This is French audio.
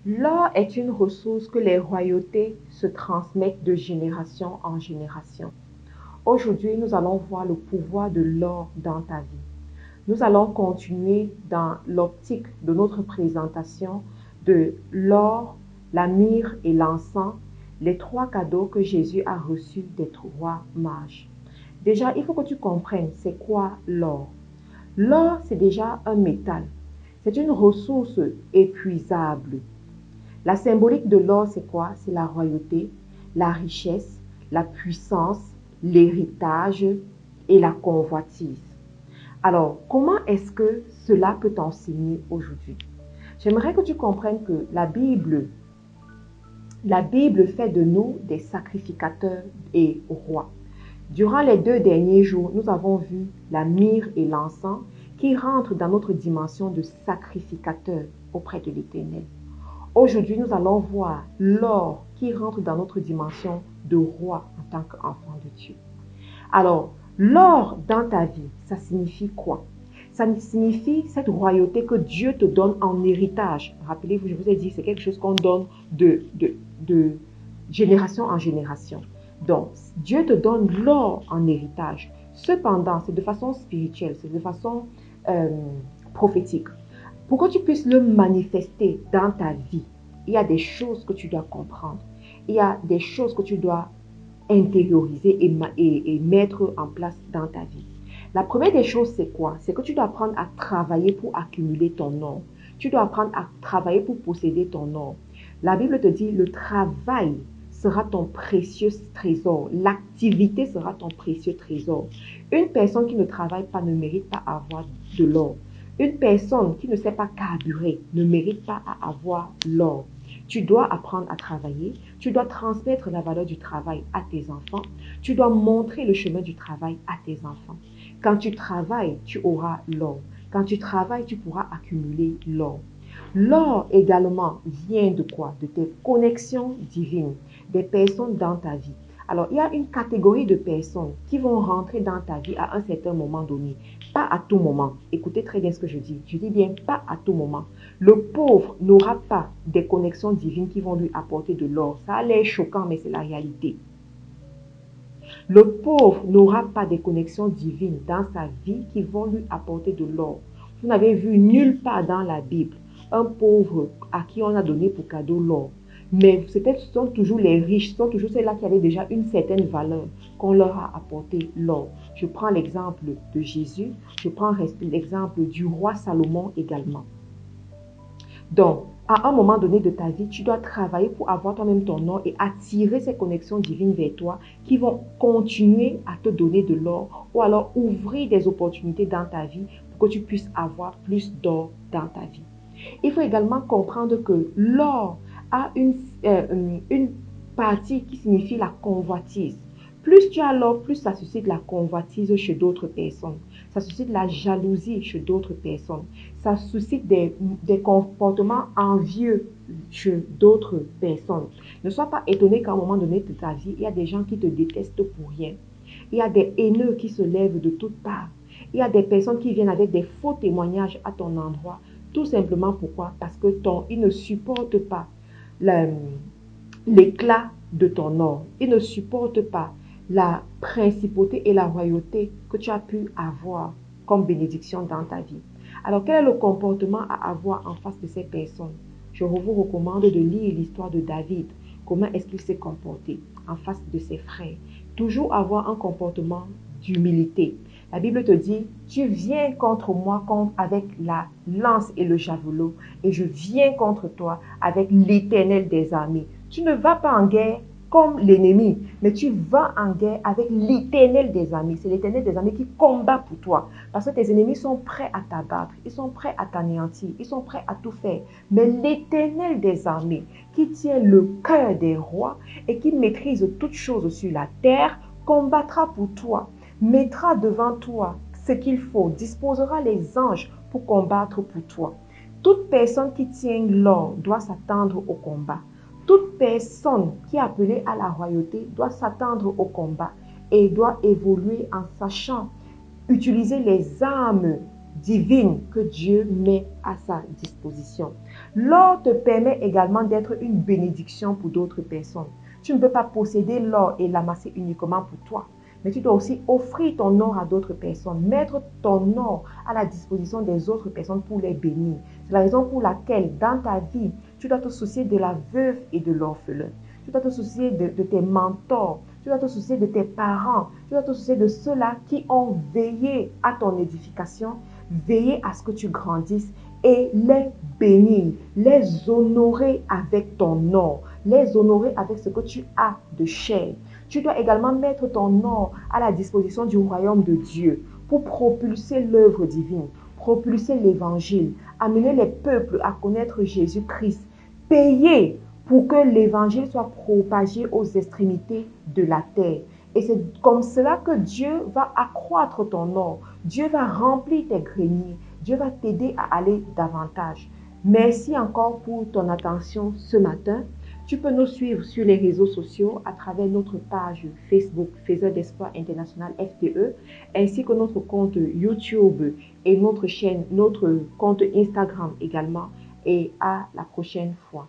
L'or est une ressource que les royautés se transmettent de génération en génération. Aujourd'hui, nous allons voir le pouvoir de l'or dans ta vie. Nous allons continuer dans l'optique de notre présentation de l'or, la myrrhe et l'encens, les trois cadeaux que Jésus a reçus des trois mages. Déjà, il faut que tu comprennes c'est quoi l'or. L'or, c'est déjà un métal. C'est une ressource épuisable. La symbolique de l'or, c'est quoi? C'est la royauté, la richesse, la puissance, l'héritage et la convoitise. Alors, comment est-ce que cela peut t'enseigner aujourd'hui? J'aimerais que tu comprennes que la Bible fait de nous des sacrificateurs et rois. Durant les 2 derniers jours, nous avons vu la myrrhe et l'encens qui rentrent dans notre dimension de sacrificateur auprès de l'Éternel. Aujourd'hui, nous allons voir l'or qui rentre dans notre dimension de roi en tant qu'enfant de Dieu. Alors, l'or dans ta vie, ça signifie quoi? Ça signifie cette royauté que Dieu te donne en héritage. Rappelez-vous, je vous ai dit, c'est quelque chose qu'on donne de génération en génération. Donc, Dieu te donne l'or en héritage. Cependant, c'est de façon spirituelle, c'est de façon prophétique. Pour que tu puisses le manifester dans ta vie, il y a des choses que tu dois comprendre. Il y a des choses que tu dois intérioriser et mettre en place dans ta vie. La première des choses, c'est quoi? C'est que tu dois apprendre à travailler pour accumuler ton or. Tu dois apprendre à travailler pour posséder ton or. La Bible te dit, le travail sera ton précieux trésor. L'activité sera ton précieux trésor. Une personne qui ne travaille pas ne mérite pas à avoir de l'or. Une personne qui ne sait pas carburer ne mérite pas à avoir l'or. Tu dois apprendre à travailler. Tu dois transmettre la valeur du travail à tes enfants. Tu dois montrer le chemin du travail à tes enfants. Quand tu travailles, tu auras l'or. Quand tu travailles, tu pourras accumuler l'or. L'or également vient de quoi? De tes connexions divines, des personnes dans ta vie. Alors, il y a une catégorie de personnes qui vont rentrer dans ta vie à un certain moment donné. Pas à tout moment. Écoutez très bien ce que je dis. Je dis bien pas à tout moment. Le pauvre n'aura pas des connexions divines qui vont lui apporter de l'or. Ça a l'air choquant, mais c'est la réalité. Le pauvre n'aura pas des connexions divines dans sa vie qui vont lui apporter de l'or. Vous n'avez vu nulle part dans la Bible un pauvre à qui on a donné pour cadeau l'or. Mais ce sont toujours les riches, ce sont toujours ceux-là qui avaient déjà une certaine valeur qu'on leur a apporté l'or. Je prends l'exemple de Jésus, je prends l'exemple du roi Salomon également. Donc, à un moment donné de ta vie, tu dois travailler pour avoir toi-même ton or et attirer ces connexions divines vers toi qui vont continuer à te donner de l'or ou alors ouvrir des opportunités dans ta vie pour que tu puisses avoir plus d'or dans ta vie. Il faut également comprendre que l'or a une partie qui signifie la convoitise. Plus tu as l'or, plus ça suscite la convoitise chez d'autres personnes. Ça suscite la jalousie chez d'autres personnes. Ça suscite des comportements envieux chez d'autres personnes. Ne sois pas étonné qu'à un moment donné de ta vie, il y a des gens qui te détestent pour rien. Il y a des haineux qui se lèvent de toutes parts. Il y a des personnes qui viennent avec des faux témoignages à ton endroit. Tout simplement pourquoi? Parce que ils ne supportent pas l'éclat de ton or. Ils ne supportent pas la principauté et la royauté que tu as pu avoir comme bénédiction dans ta vie. Alors, quel est le comportement à avoir en face de ces personnes? Je vous recommande de lire l'histoire de David. Comment est-ce qu'il s'est comporté en face de ses frères? Toujours avoir un comportement d'humilité. La Bible te dit, tu viens contre moi avec la lance et le javelot, et je viens contre toi avec l'Éternel des armées. Tu ne vas pas en guerre comme l'ennemi, mais tu vas en guerre avec l'Éternel des armées. C'est l'Éternel des armées qui combat pour toi. Parce que tes ennemis sont prêts à t'abattre, ils sont prêts à t'anéantir, ils sont prêts à tout faire. Mais l'Éternel des armées, qui tient le cœur des rois et qui maîtrise toutes choses sur la terre, combattra pour toi, mettra devant toi ce qu'il faut, disposera les anges pour combattre pour toi. Toute personne qui tient l'or doit s'attendre au combat. Toute personne qui est appelée à la royauté doit s'attendre au combat et doit évoluer en sachant utiliser les armes divine que Dieu met à sa disposition. L'or te permet également d'être une bénédiction pour d'autres personnes. Tu ne peux pas posséder l'or et l'amasser uniquement pour toi, mais tu dois aussi offrir ton or à d'autres personnes, mettre ton or à la disposition des autres personnes pour les bénir. C'est la raison pour laquelle, dans ta vie, tu dois te soucier de la veuve et de l'orphelin. Tu dois te soucier de tes mentors. Tu dois te soucier de tes parents. Tu dois te soucier de ceux-là qui ont veillé à ton édification, veillé à ce que tu grandisses et les bénir, les honorer avec ton or, les honorer avec ce que tu as de chair. Tu dois également mettre ton or à la disposition du royaume de Dieu pour propulser l'œuvre divine, propulser l'évangile, amener les peuples à connaître Jésus-Christ, payer pour que l'évangile soit propagé aux extrémités de la terre. Et c'est comme cela que Dieu va accroître ton or. Dieu va remplir tes greniers. Dieu va t'aider à aller davantage. Merci encore pour ton attention ce matin. Tu peux nous suivre sur les réseaux sociaux à travers notre page Facebook Faiseurs d'Espoir International FTE, ainsi que notre compte YouTube et notre chaîne, notre compte Instagram également. Et à la prochaine fois.